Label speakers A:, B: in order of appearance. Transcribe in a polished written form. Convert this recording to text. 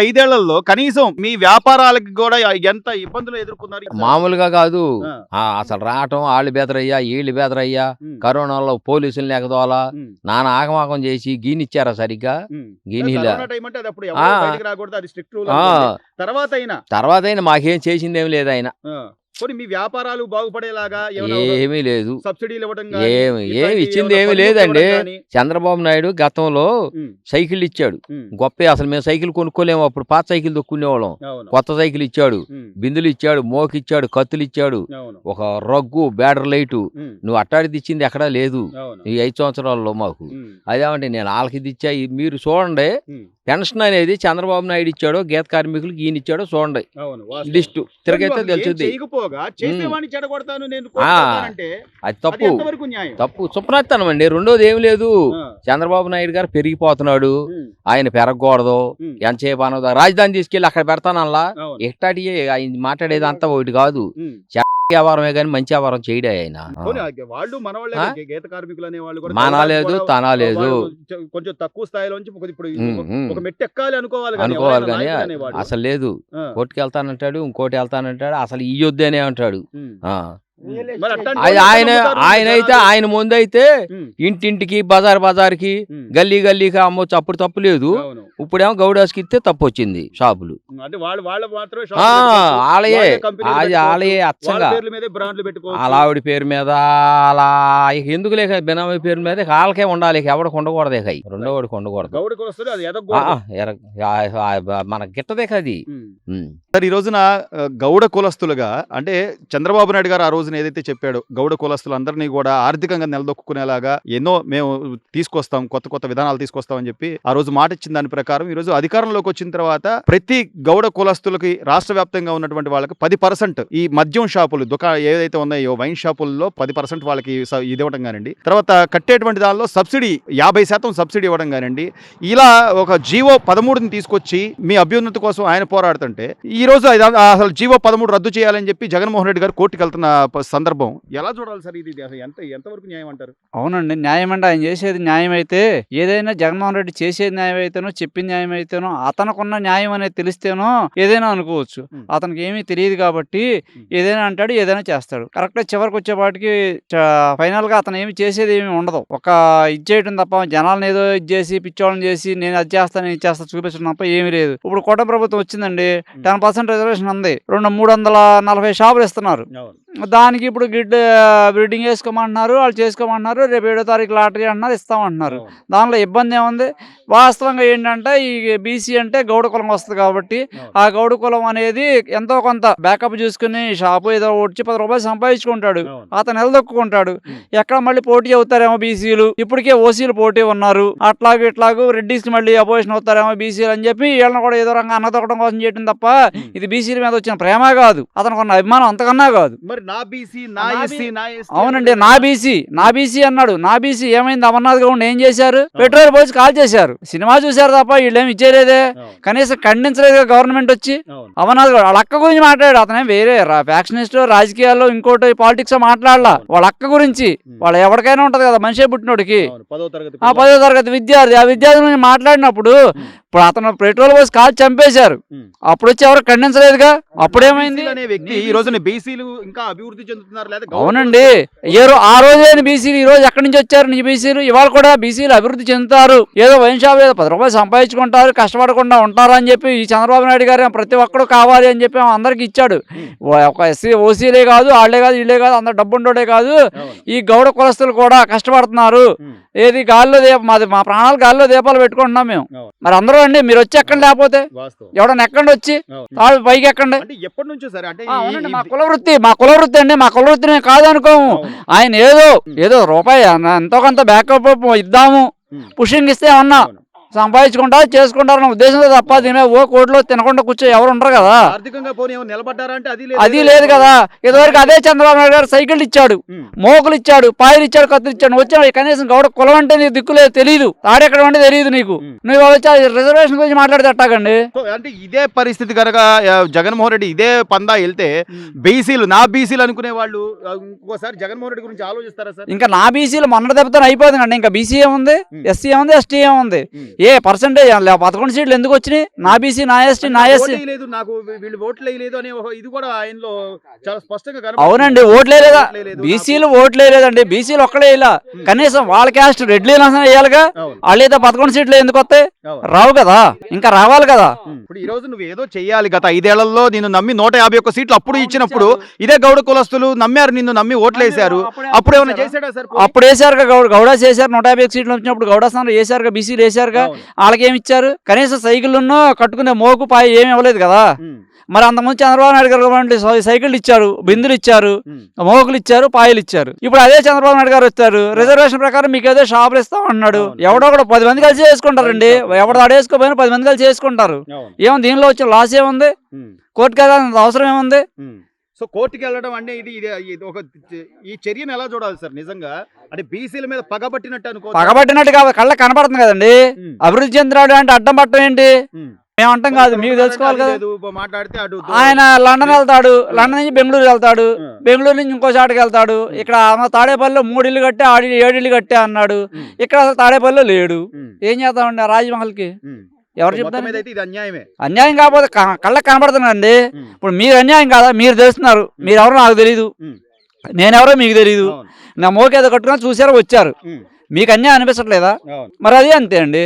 A: 5 ఏళ్లలో కనీసం మీ వ్యాపారాలకు కూడా ఎంత ఇబ్బందులు ఎదుర్కొన్నారు?
B: మామూలుగా కాదు. అసలు రావటం వాళ్ళు బెదరయ్యా వీళ్ళు బెదరయ్యా, కరోనాలో పోలీసులు ఎగదోలా నానా ఆగమాగం చేసి గీనిచ్చారా సరిగ్గా గీనిలా. తర్వాత అయినా మాకేం చేసిందేం లేదు ఆయన.
A: మీ వ్యాపారాలు బాగుపడేలాగా
B: ఏమీ లేదు,
A: సబ్సిడీలు ఇవ్వడం
B: ఏమి ఇచ్చింది ఏమీ లేదండి. చంద్రబాబు నాయుడు గతంలో సైకిల్ ఇచ్చాడు గొప్ప. అసలు మేము సైకిల్ కొనుక్కోలేము, అప్పుడు పాత సైకిల్ దొక్కునేవాళ్ళం. కొత్త సైకిల్ ఇచ్చాడు, బిందులు ఇచ్చాడు, మోకిచ్చాడు, కత్తులు ఇచ్చాడు, ఒక రగ్గు, బ్యాడర్ లైటు. నువ్వు అట్టాడిది ఇచ్చింది ఎక్కడా లేదు ఈ 5 సంవత్సరాల్లో మాకు. అదేమంటే నేను వాళ్ళకి ఇది ఇచ్చా. మీరు చూడండి, పెన్షన్ అనేది చంద్రబాబు నాయుడు ఇచ్చాడో గీత కార్మికులకు ఈయన ఇచ్చాడో చూడండి లిస్టు తిరగైతే తెలుస్తుంది. అది తప్పు సుప్రతనం అండి. రెండోది ఏమి లేదు, చంద్రబాబు నాయుడు గారు పెరిగిపోతున్నాడు, ఆయన పెరగకూడదు. ఎంతసేపు అనదా రాజధాని తీసుకెళ్లి అక్కడ పెడతానల్లా ఎట్టాటి ఆయన మాట్లాడేది అంతా ఒకటి కాదు. వ్యాపారమే కానీ మంచి వ్యాపారం చేయడే ఆయన. మానాలేదు తనాలేదు,
A: కొంచెం తక్కువ స్థాయిలో ఒక మెట్టు ఎక్కాలి అనుకోవాలి
B: కానీ అసలు లేదు. కోర్టుకి వెళ్తానంటాడు, ఇంకోటి వెళ్తానంటాడు, అసలు ఈ యుద్ధనే అంటాడు. ఆయన అయితే ఆయన ముందు అయితే ఇంటింటికి బజార్కి గల్లీ గల్లీకి అమ్మొచ్చు, అప్పుడు తప్పు లేదు. ఇప్పుడేమో గౌడాస్కి ఇస్తే తప్పు వచ్చింది. షాపులు ఆలయే, అది ఆలయే అచ్చంగా ఆవిడ పేరు మీద అలా ఎందుకు లేక బినామీ పేరు మీద వాళ్ళకే ఉండాలి, ఎవడికి ఉండకూడదే. రెండో వాడికి ఉండకూడదు, మన గిట్టదే కది.
A: ఈ రోజున గౌడ కులస్తులుగా అంటే చంద్రబాబు నాయుడు గారు ఆ రోజున ఏదైతే చెప్పాడో గౌడ కులస్తులందరినీ కూడా ఆర్థికంగా నిలదొక్కునేలాగా ఎన్నో మేము తీసుకొస్తాం, కొత్త కొత్త విధానాలు తీసుకొస్తాం అని చెప్పి ఆ రోజు మాట ఇచ్చిన దాని ప్రకారం ఈ రోజు అధికారంలోకి వచ్చిన తర్వాత ప్రతి గౌడ కులస్తులకి రాష్ట్ర వ్యాప్తంగా ఉన్నటువంటి వాళ్ళకి 10% ఈ మద్యం షాపులు ఏదైతే ఉన్నాయో వైన్ షాపుల్లో 10% వాళ్ళకి ఇది ఇవ్వడం కానివ్వండి, తర్వాత కట్టేటువంటి దానిలో సబ్సిడీ 50% సబ్సిడీ ఇవ్వడం కానివ్వండి, ఇలా ఒక జీవో 13ని తీసుకొచ్చి మీ అభ్యున్నతి కోసం ఆయన పోరాడుతుంటే ఈ రోజు అసలు జీవో 13 రద్దు చేయాలని చెప్పి జగన్మోహన్ రెడ్డి గారు కోర్టుకు వెళ్తున్న సందర్భం ఎలా చూడాలి సార్? ఇది ఎంతవరకు న్యాయం అంటారు?
C: అవునండి, న్యాయం అంటే ఆయన చేసేది న్యాయం అయితే, ఏదైనా జగన్మోహన్ రెడ్డి చేసేది న్యాయం అయితేనో చెప్పిన న్యాయం అయితేనో అతనుకున్న న్యాయం అనేది తెలిస్తేనో ఏదైనా అనుకోవచ్చు. అతనికి ఏమీ తెలియదు కాబట్టి ఏదైనా అంటాడు, ఏదైనా చేస్తాడు. కరెక్ట్ చివరికి వచ్చేపాటికి ఫైనల్ గా అతను ఏమి చేసేది ఏమి ఉండదు. ఒక ఇది చేయడం తప్ప, జనాలను ఏదో ఇది చేసి పిచ్చోళ్ళని చేసి నేను అది చేస్తాను ఇది చేస్తా చూపించడం తప్ప ఏమీ లేదు. ఇప్పుడు కోట ప్రభుత్వం వచ్చిందండి, 10% రిజర్వేషన్ ఉంది, 340 షాపులు ఇస్తున్నారు. దానికి ఇప్పుడు బ్రీడింగ్ వేసుకోమంటున్నారు, వాళ్ళు చేసుకోమంటున్నారు. రేపు 7వ తారీఖు లాటరీ అంటున్నారు, ఇస్తామంటున్నారు. దానిలో ఇబ్బంది ఏముంది? వాస్తవంగా ఏంటంటే ఈ బీసీ అంటే గౌడ కులం వస్తుంది కాబట్టి ఆ గౌడ కులం అనేది ఎంతో కొంత బ్యాకప్ చూసుకుని షాపు ఏదో వచ్చి 10 రూపాయలు సంపాదించుకుంటాడు, అతను నిలదొక్కుంటాడు. ఎక్కడ మళ్ళీ పోటీ అవుతారేమో బీసీలు, ఇప్పటికే ఓసీలు పోటీ ఉన్నారు, అట్లాగే ఇట్లాగూ రెడ్డిస్కి మళ్ళీ అపోజిషన్ అవుతారేమో బీసీలు అని చెప్పి వీళ్ళని కూడా ఏదో రంగా అన్నదొక్కడం కోసం చేయడం తప్ప ఇది బీసీల మీద వచ్చిన ప్రేమ కాదు, అతనికి ఉన్న అభిమానం అంతకన్నా కాదు. అవునండి, నా బీసీ అన్నాడు. నా బీసీ ఏమైంది? అమర్నాథ్ గౌడ్ ఏం చేశారు? పెట్రోల్ పోసి కాల్ చేశారు. సినిమా చూశారు తప్ప వీళ్ళేమి ఇచ్చేలేదే, కనీసం ఖండించలేదు గవర్నమెంట్ వచ్చి. అమర్నాథ్ గౌడ్ వాళ్ళ అక్క గురించి మాట్లాడాడు. అతనే వేరే ఫ్యాక్షనిస్ట్ రాజకీయాల్లో ఇంకోటి పాలిటిక్స్ మాట్లాడలా. వాళ్ళ అక్క గురించి, వాళ్ళ ఎవరికైనా ఉంటది కదా మనిషి పుట్టినోడికి, 10వ తరగతి విద్యార్థి, ఆ విద్యార్థి గురించి మాట్లాడినప్పుడు ఇప్పుడు అతను పెట్రోల్ పోసి కాల్ చంపేశారు, అప్పుడు వచ్చి ఎవరు ఖండించలేదుగా. అప్పుడేమైంది? అవునండి, ఆ రోజే బీసీలు ఈ రోజు ఎక్కడి నుంచి వచ్చారు నీ బీసీలు? ఇవాళ కూడా బీసీలు అభివృద్ధి చెందుతారు, ఏదో వైన్ షాప్ ఏదో 10 రూపాయలు సంపాదించుకుంటారు, కష్టపడకుండా ఉంటారు అని చెప్పి ఈ చంద్రబాబు నాయుడు గారు ప్రతి ఒక్కరు కావాలి అని చెప్పి అందరికి ఇచ్చాడు. ఒక ఎస్సీ ఓసీలే కాదు, వాళ్ళే కాదు, వీళ్ళే కాదు, అందరు డబ్బుండోడే కాదు, ఈ గౌడ కులస్తులు కూడా కష్టపడుతున్నారు. ఏది గాల్లో మా ప్రాణాలు గాల్లో దీపాలు పెట్టుకుంటున్నాం మేము. మరి అందరూ అండి మీరు వచ్చి ఎక్కండి, లేకపోతే ఎవడన్నా ఎక్కండి, వచ్చి పైకి ఎక్కండి. మా కులవృత్తి అండి, మా వృత్తిని కాదనుకోము. ఆయన ఏదో రూపాయి ఎంతో కొంత బ్యాకప్ ఇద్దాము, పుషింగ్ ఇస్తే ఏమన్నా సంపాదించుకుంటారు చేసుకుంటారు ఉద్దేశంతో తప్ప దీని కోర్టులో తినకుండా కూర్చో ఎవరు ఉండరు కదా. అది లేదు కదా. ఇదివరకు అదే చంద్రబాబు నాయుడు గారు సైకిల్ ఇచ్చాడు, మోకులు ఇచ్చాడు, పాయలు ఇచ్చాడు, కత్తులు ఇచ్చాడు. వచ్చాడు కనీసం గౌడ కులం అంటే నీకు దిక్కు లేదు, తెలియదు, తాడెక్కడ అంటే తెలియదు నీకు. నువ్వు వచ్చి రిజర్వేషన్ గురించి మాట్లాడితే అట్టాగండి.
A: అంటే ఇదే పరిస్థితి కనుక జగన్మోహన్ రెడ్డి ఇదే పందా వెళ్తే బీసీలు నా బీసీలు అనుకునే వాళ్ళు ఇంకోసారి జగన్మోహన్ రెడ్డి గురించి ఆలోచిస్తారా సార్?
C: ఇంకా నా బీసీలు మొన్న దెబ్బతో అయిపోతుంది అండి. ఇంకా బీసీ ఏముంది, ఎస్సీ ఏముంది, ఎస్టీ ఏముంది, ఏ పర్సంటేజ్ 11 సీట్లు ఎందుకు వచ్చినాయి? నా బీసీ, నా ఎస్టీ, నా ఎస్సీ.
A: లేదు నాకు వీళ్ళు ఓట్లు వేయలేదు అనే ఇది కూడా ఆయనలో చాలా స్పష్టంగా
C: అవునండి, ఓట్లే లేదా? బీసీలు ఓట్లే లేదండి. బీసీలు ఒక్కడే ఇలా కనీసం వాళ్ళ క్యాస్ట్ రెడ్లీ వేయాలిగా. వాళ్ళు అయితే 11 సీట్లు ఎందుకు వస్తాయి? రావు కదా, ఇంకా రావాలి కదా.
A: ఇప్పుడు ఈ రోజు నువ్వు ఏదో చెయ్యాలి. గత 5 ఏళ్లలో నిన్ను నమ్మి 151 సీట్లు అప్పుడు ఇచ్చినప్పుడు ఇదే గౌడ కులస్తులు నమ్మారు, నిన్ను నమ్మి ఓట్లు వేశారు. అప్పుడు ఏమైనా చేశాడా సార్?
C: అప్పుడు వేసారుగా, గౌడ చేశారు. 150 సీట్లు వచ్చినప్పుడు గౌడ స్థానంలో వేసారుగా, బీసీలు వేసారుగా. వాళ్ళకి ఏమి ఇచ్చారు? కనీసం సైకిళ్ళను కట్టుకునే మోకు పాయ ఏమి ఇవ్వలేదు కదా. మరి అంతకుముందు చంద్రబాబు నాయుడు గారు సైకిళ్ళు ఇచ్చారు, బిందులు ఇచ్చారు, మోకులు ఇచ్చారు, పాయలు ఇచ్చారు. ఇప్పుడు అదే చంద్రబాబు నాయుడు గారు వచ్చారు, రిజర్వేషన్ ప్రకారం మీకు ఏదో షాపులు ఇస్తాం అన్నాడు. ఎవడో కూడా 10 మంది కలిసి చేసుకుంటారండి. ఎవడో ఆడేసుకోపోయినా 10 మంది కలిసి చేసుకుంటారు. ఏమో దీనిలో వచ్చిన లాస్ ఏముంది? కోర్టుకి వెళ్ళాల్సిన అవసరం ఏముంది?
A: సో కోర్టుకి వెళ్ళడం అంటే ఇది ఒక ఈ చర్యను ఎలా చూడాలి సార్? నిజంగా అంటే బీసీల మీద పగబట్టినట్టు అనుకో.
C: పగబట్టినట్టు కాదు, కళ్ళ కనపడుతుంది కదండి. అభివృద్ధి చెందినాడు అంటే అడ్డం పట్టడం ఏంటి? మేము అంటాం కాదు, మీకు తెలుసుకోవాలి కదా.
A: మాట్లాడితే
C: ఆయన లండన్ వెళ్తాడు, లండన్ నుంచి బెంగళూరు వెళ్తాడు, బెంగళూరు నుంచి ఇంకో చాటుకి వెళ్తాడు. ఇక్కడ తాడేపల్లిలో 3 ఇళ్ళు కట్టే, 7 ఇళ్ళు కట్టే అన్నాడు. ఇక్కడ అసలు తాడేపల్లిలో లేడు. ఏం చేద్దామండి? రాజ్మహల్కి ఎవరు చెప్తారు? అన్యాయం కాకపోతే కళ్ళకి కనపడుతున్నాండి. ఇప్పుడు మీరు అన్యాయం కాదా? మీరు తెలుస్తున్నారు. మీరెవరో నాకు తెలియదు, నేనెవరో మీకు తెలియదు. నా మోకేదో కట్టుకుని చూసారో వచ్చారు. మీకు అన్యాయం అనిపించట్లేదా? మరి అది అంతే అండి.